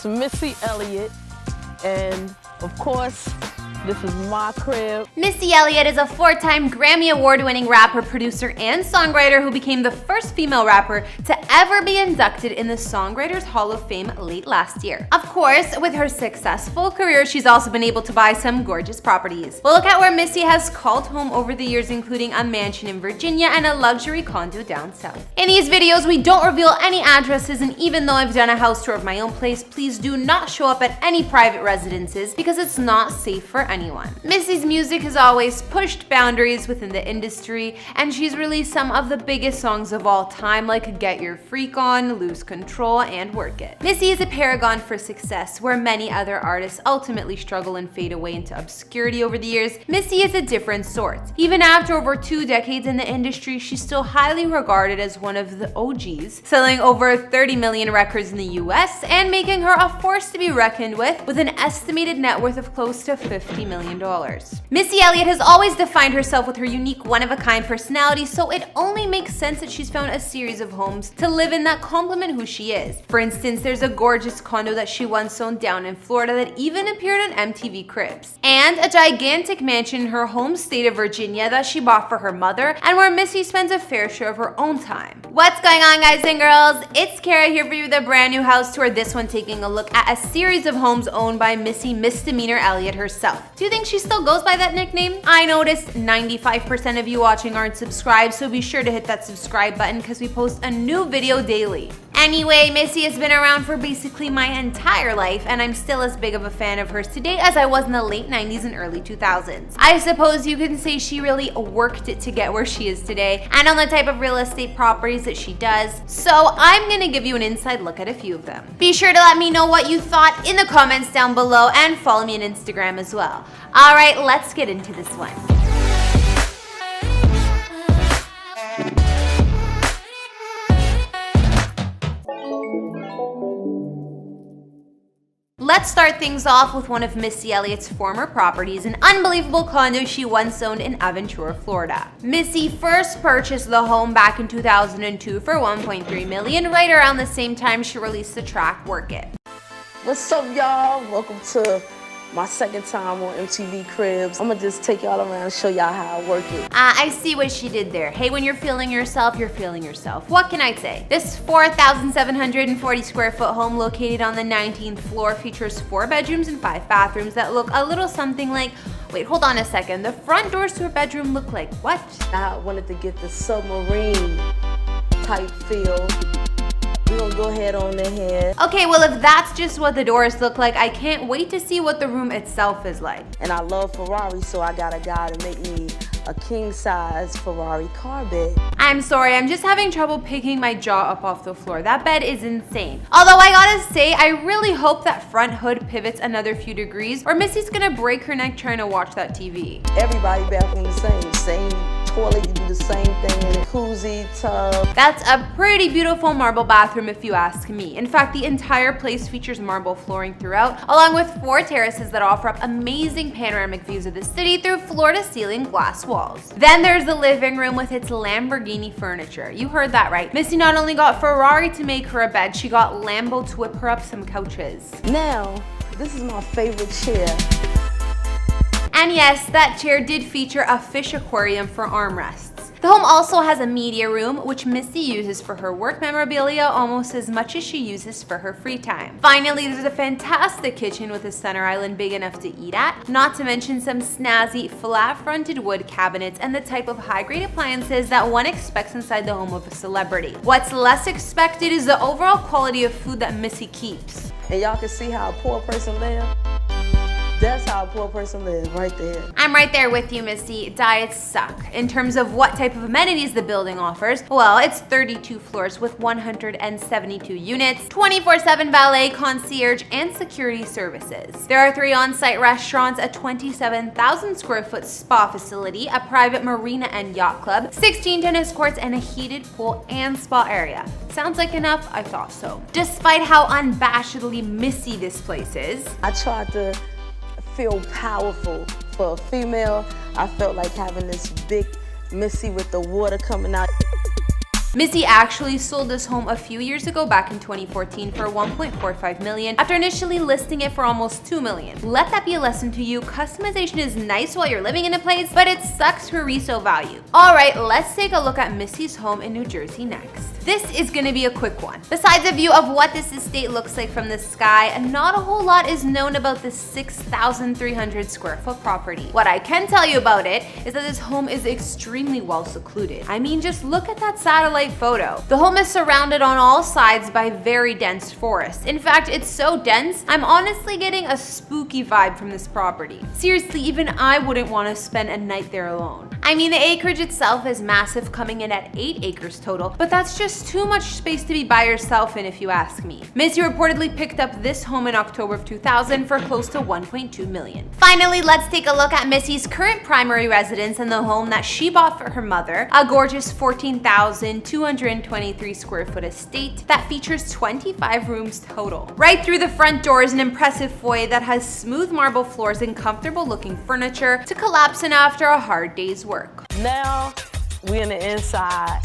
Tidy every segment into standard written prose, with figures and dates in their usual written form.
It's Missy Elliot, and of course, this is my crib. Missy Elliot is a 4-time Grammy Award-winning rapper, producer, and songwriter who became the first female rapper to ever be inducted in the Songwriters Hall of Fame late last year. Of course, with her successful career, she's also been able to buy some gorgeous properties. We'll look at where Missy has called home over the years, including a mansion in Virginia and a luxury condo down south. In these videos, we don't reveal any addresses, and even though I've done a house tour of my own place, please do not show up at any private residences because it's not safe for anyone. Missy's music has always pushed boundaries within the industry, and she's released some of the biggest songs of all time like Get Your Freak On, Lose Control, and Work It. Missy is a paragon for success, where many other artists ultimately struggle and fade away into obscurity over the years. Missy is a different sort. Even after over 2 decades in the industry, she's still highly regarded as one of the OGs, selling over 30 million records in the US and making her a force to be reckoned with an estimated net worth of close to $50 million. Missy Elliot has always defined herself with her unique, one-of-a-kind personality, so it only makes sense that she's found a series of homes to live in that complement who she is. For instance, there's a gorgeous condo that she once owned down in Florida that even appeared on MTV Cribs, and a gigantic mansion in her home state of Virginia that she bought for her mother, and where Missy spends a fair share of her own time. What's going on, guys and girls? It's Kara here for you with a brand new house tour, this one taking a look at a series of homes owned by Missy Misdemeanor Elliot herself. Do you think she still goes by that nickname? I noticed 95% of you watching aren't subscribed, so be sure to hit that subscribe button because we post a new video daily. Anyway, Missy has been around for basically my entire life, and I'm still as big of a fan of hers today as I was in the late 90s and early 2000s. I suppose you can say she really worked it to get where she is today and on the type of real estate properties that she does, so I'm gonna give you an inside look at a few of them. Be sure to let me know what you thought in the comments down below and follow me on Instagram as well. Alright, let's get into this one. Let's start things off with one of Missy Elliott's former properties, an unbelievable condo she once owned in Aventura, Florida. Missy first purchased the home back in 2002 for $1.3 million, right around the same time she released the track Work It. What's up, y'all? Welcome to my second time on MTV Cribs. I'm gonna just take y'all around and show y'all how I work it. I see what she did there. Hey, when you're feeling yourself, you're feeling yourself. What can I say? This 4,740 square foot home located on the 19th floor features 4 bedrooms and 5 bathrooms that look a little something like, wait, hold on a second. The front doors to her bedroom look like what? I wanted to get the submarine type feel. We're gonna go ahead on ahead. Okay, well, if that's just what the doors look like, I can't wait to see what the room itself is like. And I love Ferrari, so I got a guy to make me a king-size Ferrari car bed. I'm sorry, I'm just having trouble picking my jaw up off the floor. That bed is insane. Although I gotta say, I really hope that front hood pivots another few degrees, or Missy's gonna break her neck trying to watch that TV. Everybody's bathroom the same toilet, you do the same thing in a jacuzzi, tub. That's a pretty beautiful marble bathroom if you ask me. In fact, the entire place features marble flooring throughout, along with 4 terraces that offer up amazing panoramic views of the city through floor-to-ceiling glass walls. Then there's the living room with its Lamborghini furniture. You heard that right. Missy not only got Ferrari to make her a bed, she got Lambo to whip her up some couches. Now, this is my favorite chair. And yes, that chair did feature a fish aquarium for armrests. The home also has a media room, which Missy uses for her work memorabilia almost as much as she uses for her free time. Finally, there's a fantastic kitchen with a center island big enough to eat at, not to mention some snazzy, flat-fronted wood cabinets and the type of high-grade appliances that one expects inside the home of a celebrity. What's less expected is the overall quality of food that Missy keeps. And y'all can see how a poor person lives. That's how a poor person lives, right there. I'm right there with you, Missy. Diets suck. In terms of what type of amenities the building offers, well, it's 32 floors with 172 units, 24/7 valet, concierge, and security services. There are 3 on-site restaurants, a 27,000 square foot spa facility, a private marina and yacht club, 16 tennis courts, and a heated pool and spa area. Sounds like enough? I thought so. Despite how unabashedly Missy this place is, I tried to feel powerful for a female. I felt like having this big Missy with the water coming out. Missy actually sold this home a few years ago back in 2014 for $1.45 million after initially listing it for almost $2 million. Let that be a lesson to you. Customization is nice while you're living in a place, but it sucks for resale value. Alright, let's take a look at Missy's home in New Jersey next. This is gonna be a quick one. Besides a view of what this estate looks like from the sky, not a whole lot is known about this 6,300 square foot property. What I can tell you about it is that this home is extremely well secluded. I mean, just look at that satellite photo. The home is surrounded on all sides by very dense forest. In fact, it's so dense, I'm honestly getting a spooky vibe from this property. Seriously, even I wouldn't want to spend a night there alone. I mean, the acreage itself is massive, coming in at 8 acres total, but that's just too much space to be by yourself in if you ask me. Missy reportedly picked up this home in October of 2000 for close to $1.2 million. Finally, let's take a look at Missy's current primary residence and the home that she bought for her mother, a gorgeous 14,223 square foot estate that features 25 rooms total. Right through the front door is an impressive foyer that has smooth marble floors and comfortable looking furniture to collapse in after a hard day's work. Now we're in the inside.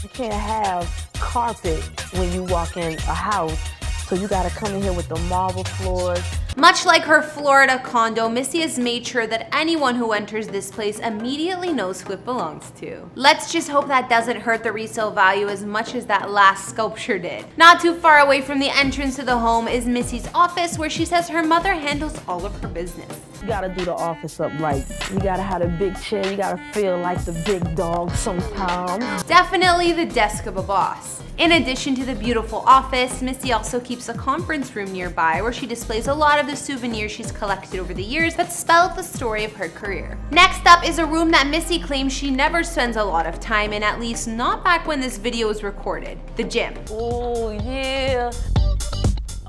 You can't have carpet when you walk in a house, so you gotta come in here with the marble floors. Much like her Florida condo, Missy has made sure that anyone who enters this place immediately knows who it belongs to. Let's just hope that doesn't hurt the resale value as much as that last sculpture did. Not too far away from the entrance to the home is Missy's office, where she says her mother handles all of her business. You gotta do the office up right. You gotta have a big chair. You gotta feel like the big dog sometimes. Definitely the desk of a boss. In addition to the beautiful office, Missy also keeps a conference room nearby where she displays a lot of the souvenirs she's collected over the years that spell out the story of her career. Next up is a room that Missy claims she never spends a lot of time in, at least not back when this video was recorded: the gym. Oh yeah.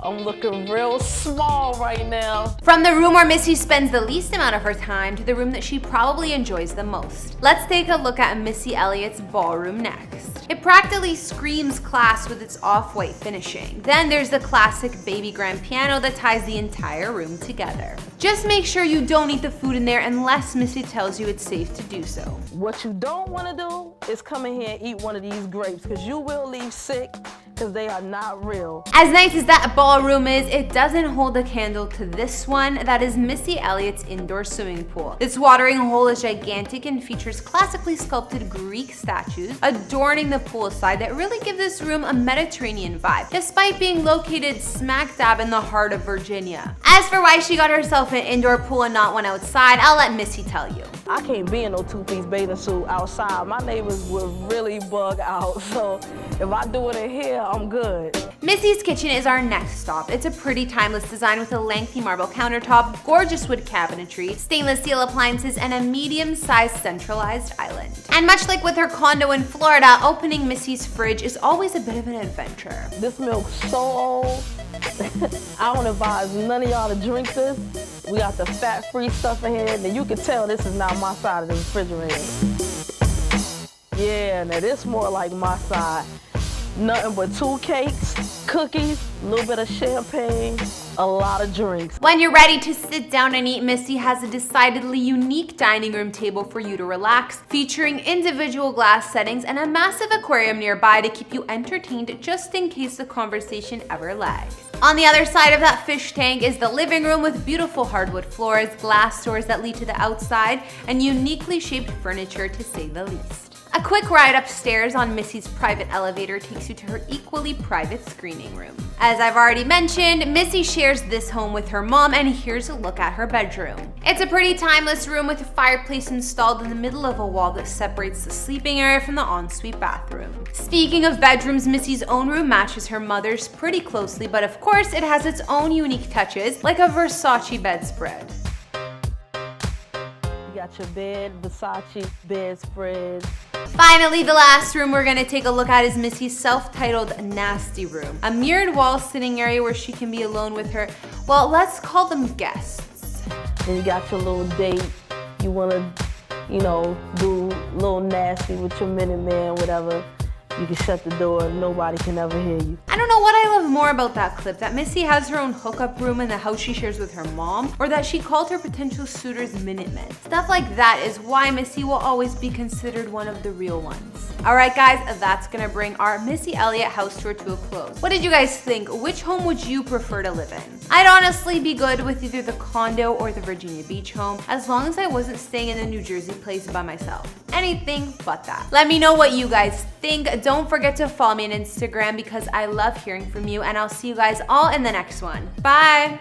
I'm looking real small right now. From the room where Missy spends the least amount of her time to the room that she probably enjoys the most. Let's take a look at Missy Elliott's ballroom next. It practically screams class with its off-white finishing. Then there's the classic baby grand piano that ties the entire room together. Just make sure you don't eat the food in there unless Missy tells you it's safe to do so. What you don't want to do is come in here and eat one of these grapes, because you will leave sick, because they are not real. As nice as that ballroom is, it doesn't hold a candle to this one. That is Missy Elliott's indoor swimming pool. This watering hole is gigantic and features classically sculpted Greek statues adorning the poolside that really give this room a Mediterranean vibe, despite being located smack dab in the heart of Virginia. As for why she got herself an indoor pool and not one outside, I'll let Missy tell you. I can't be in no two-piece bathing suit outside. My neighbors would really bug out, so if I do it in here, I'm good. Missy's kitchen is our next stop. It's a pretty timeless design with a lengthy marble countertop, gorgeous wood cabinetry, stainless steel appliances, and a medium-sized centralized island. And much like with her condo in Florida, opening Missy's fridge is always a bit of an adventure. This milk's so old. I don't advise none of y'all to drink this. We got the fat-free stuff in here, and you can tell this is not my side of the refrigerator. Yeah, now this more like my side. Nothing but 2 cakes, cookies, a little bit of champagne, a lot of drinks. When you're ready to sit down and eat, Missy has a decidedly unique dining room table for you to relax, featuring individual glass settings and a massive aquarium nearby to keep you entertained just in case the conversation ever lags. On the other side of that fish tank is the living room with beautiful hardwood floors, glass doors that lead to the outside, and uniquely shaped furniture to say the least. A quick ride upstairs on Missy's private elevator takes you to her equally private screening room. As I've already mentioned, Missy shares this home with her mom, and here's a look at her bedroom. It's a pretty timeless room with a fireplace installed in the middle of a wall that separates the sleeping area from the ensuite bathroom. Speaking of bedrooms, Missy's own room matches her mother's pretty closely, but of course it has its own unique touches, like a Versace bedspread. You got your bed, Versace bedspread. Finally, the last room we're gonna take a look at is Missy's self-titled Nasty Room, a mirrored wall sitting area where she can be alone with her, well, let's call them guests. Then you got your little date. You wanna, do a little nasty with your Minuteman, whatever. You can shut the door, nobody can ever hear you. I don't know what I love more about that clip, that Missy has her own hookup room in the house she shares with her mom, or that she called her potential suitors Minutemen. Stuff like that is why Missy will always be considered one of the real ones. Alright guys, that's gonna bring our Missy Elliot house tour to a close. What did you guys think? Which home would you prefer to live in? I'd honestly be good with either the condo or the Virginia Beach home, as long as I wasn't staying in the New Jersey place by myself. Anything but that. Let me know what you guys think. Don't forget to follow me on Instagram because I love hearing from you, and I'll see you guys all in the next one. Bye!